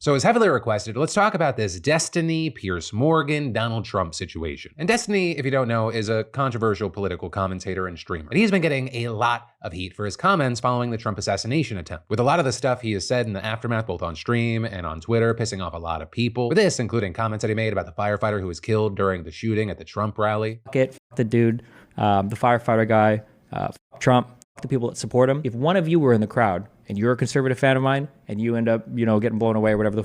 So as heavily requested, let's talk about this Destiny, Piers Morgan, Donald Trump situation. And Destiny, if you don't know, is a controversial political commentator and streamer. And he's been getting a lot of heat for his comments following the Trump assassination attempt. With a lot of the stuff he has said in the aftermath, both on stream and on Twitter, pissing off a lot of people. With this, including comments that he made about the firefighter who was killed during the shooting at the Trump rally. Fuck the dude, the firefighter guy, Trump, the people that support him. If one of you were in the crowd and you're a conservative fan of mine and you end up, getting blown away or whatever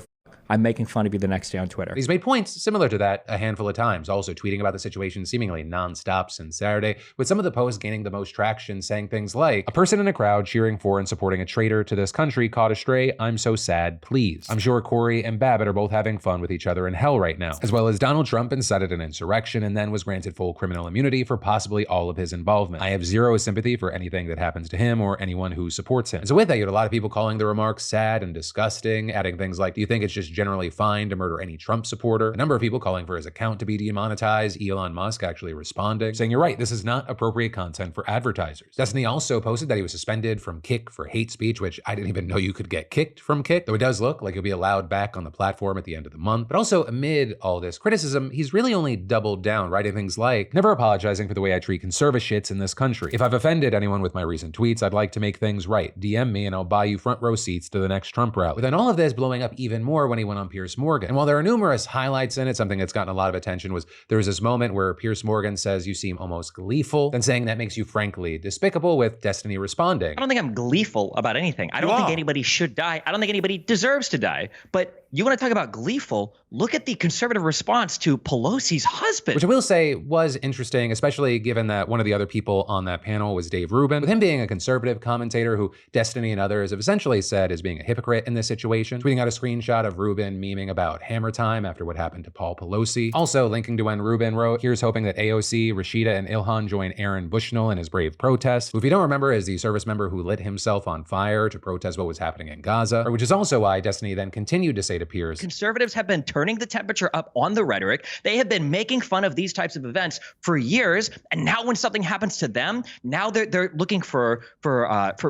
I'm making fun of you the next day on Twitter. He's made points similar to that a handful of times, also tweeting about the situation seemingly nonstop since Saturday, with some of the posts gaining the most traction, saying things like, "A person in a crowd cheering for and supporting a traitor to this country caught astray. I'm so sad, please. I'm sure Cory and Babbitt are both having fun with each other in hell right now." As well as Donald Trump incited an insurrection and then was granted full criminal immunity for possibly all of his involvement. I have zero sympathy for anything that happens to him or anyone who supports him. And so with that, you had a lot of people calling the remarks sad and disgusting, adding things like, "Do you think it's just generally fine to murder any Trump supporter?" A number of people calling for his account to be demonetized, Elon Musk actually responding, saying, "You're right, this is not appropriate content for advertisers." Destiny also posted that he was suspended from Kick for hate speech, which I didn't even know you could get kicked from Kick, though it does look like he'll be allowed back on the platform at the end of the month. But also, amid all this criticism, he's really only doubled down, writing things like, "Never apologizing for the way I treat conservative shits in this country. If I've offended anyone with my recent tweets, I'd like to make things right. DM me and I'll buy you front row seats to the next Trump rally." But then all of this blowing up even more when he went on Piers Morgan. And while there are numerous highlights in it, something that's gotten a lot of attention was there was this moment where Piers Morgan says, "You seem almost gleeful," then saying that makes you frankly despicable, with Destiny responding, "I don't think I'm gleeful about anything. I don't think anybody should die. I don't think anybody deserves to die. But you want to talk about gleeful? Look at the conservative response to Pelosi's husband." Which I will say was interesting, especially given that one of the other people on that panel was Dave Rubin, with him being a conservative commentator who Destiny and others have essentially said is being a hypocrite in this situation, tweeting out a screenshot of Rubin memeing about hammer time after what happened to Paul Pelosi. Also linking to when Rubin wrote, "Here's hoping that AOC, Rashida, and Ilhan join Aaron Bushnell in his brave protest," who, if you don't remember, is the service member who lit himself on fire to protest what was happening in Gaza, which is also why Destiny then continued to say to Piers, "Conservatives have been turning the temperature up on the rhetoric. They have been making fun of these types of events for years, and now when something happens to them, now they're looking for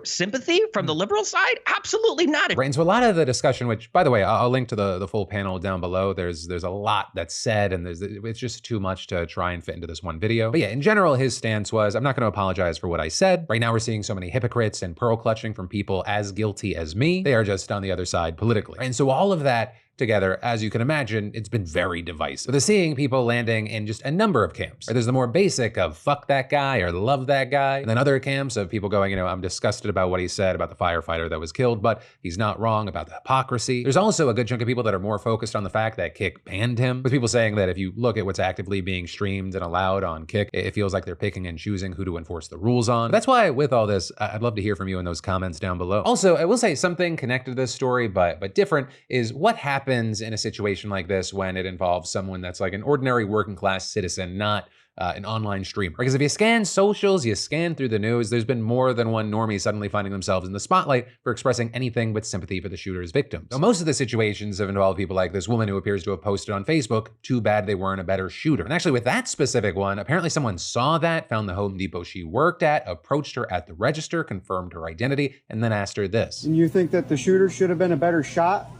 sympathy from the liberal side? Absolutely not." Right, and so a lot of the discussion, which, by the way, I'll link to the full panel down below. There's a lot that's said, and it's just too much to try and fit into this one video. But yeah, in general, his stance was, "I'm not going to apologize for what I said. Right now, we're seeing so many hypocrites and pearl clutching from people as guilty as me. They are just on the other side politically." And so all of that together, as you can imagine, it's been very divisive. With seeing people landing in just a number of camps. There's the more basic of fuck that guy or love that guy, and then other camps of people going, I'm disgusted about what he said about the firefighter that was killed, but he's not wrong about the hypocrisy. There's also a good chunk of people that are more focused on the fact that Kick banned him, with people saying that if you look at what's actively being streamed and allowed on Kick, it feels like they're picking and choosing who to enforce the rules on. But that's why with all this, I'd love to hear from you in those comments down below. Also, I will say something connected to this story, but different, is what happens in a situation like this when it involves someone that's like an ordinary working class citizen, not an online streamer. Because if you scan socials, you scan through the news, there's been more than one normie suddenly finding themselves in the spotlight for expressing anything but sympathy for the shooter's victims. So most of the situations have involved people like this woman who appears to have posted on Facebook, "Too bad they weren't a better shooter." And actually with that specific one, apparently someone saw that, found the Home Depot she worked at, approached her at the register, confirmed her identity, and then asked her this. "And you think that the shooter should have been a better shot?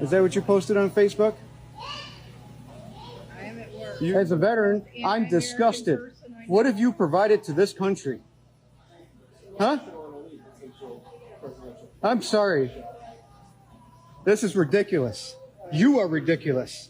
Is that what you posted on Facebook?" As a veteran, I'm disgusted. What have you provided to this country? Huh? I'm sorry. This is ridiculous. You are ridiculous.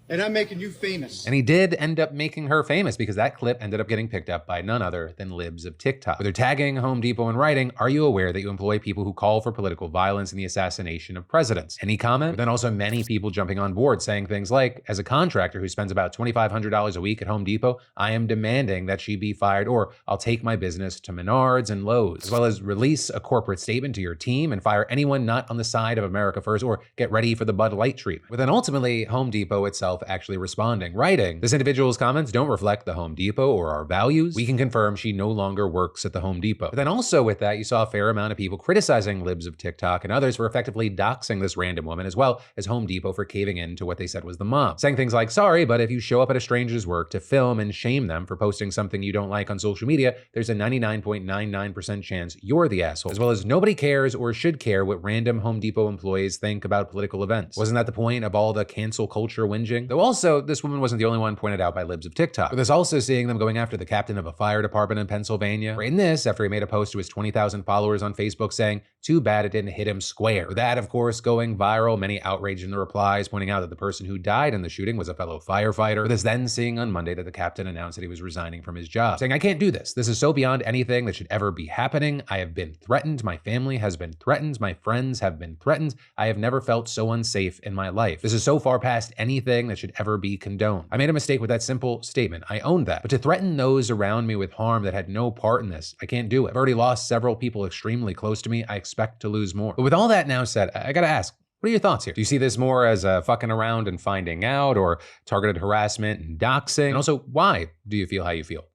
And I'm making you famous. And he did end up making her famous, because that clip ended up getting picked up by none other than libs of TikTok. With her tagging Home Depot and writing, "Are you aware that you employ people who call for political violence and the assassination of presidents?" Any comment? But then also many people jumping on board saying things like, "As a contractor who spends about $2,500 a week at Home Depot, I am demanding that she be fired, or I'll take my business to Menards and Lowe's," as well as release a corporate statement to your team and fire anyone not on the side of America first, or get ready for the Bud Light treatment. But then ultimately, Home Depot itself herself actually responding, writing, "This individual's comments don't reflect the Home Depot or our values. We can confirm she no longer works at the Home Depot." But then also with that, you saw a fair amount of people criticizing libs of TikTok and others for effectively doxing this random woman, as well as Home Depot for caving in to what they said was the mob, saying things like, "Sorry, but if you show up at a stranger's work to film and shame them for posting something you don't like on social media, there's a 99.99% chance you're the asshole," as well as "Nobody cares or should care what random Home Depot employees think about political events. Wasn't that the point of all the cancel culture whinging?" Though also, this woman wasn't the only one pointed out by libs of TikTok. With us also seeing them going after the captain of a fire department in Pennsylvania. Or in this, after he made a post to his 20,000 followers on Facebook saying, "Too bad it didn't hit him square." With that, of course, going viral, many outraged in the replies, pointing out that the person who died in the shooting was a fellow firefighter. With us then seeing on Monday that the captain announced that he was resigning from his job, saying, "I can't do this. This is so beyond anything that should ever be happening. I have been threatened. My family has been threatened. My friends have been threatened. I have never felt so unsafe in my life. This is so far past anything that should ever be condoned. I made a mistake with that simple statement. I own that. But to threaten those around me with harm that had no part in this, I can't do it. I've already lost several people extremely close to me. I expect to lose more." But with all that now said, I gotta ask, what are your thoughts here? Do you see this more as a fucking around and finding out, or targeted harassment and doxing? And also, why do you feel how you feel?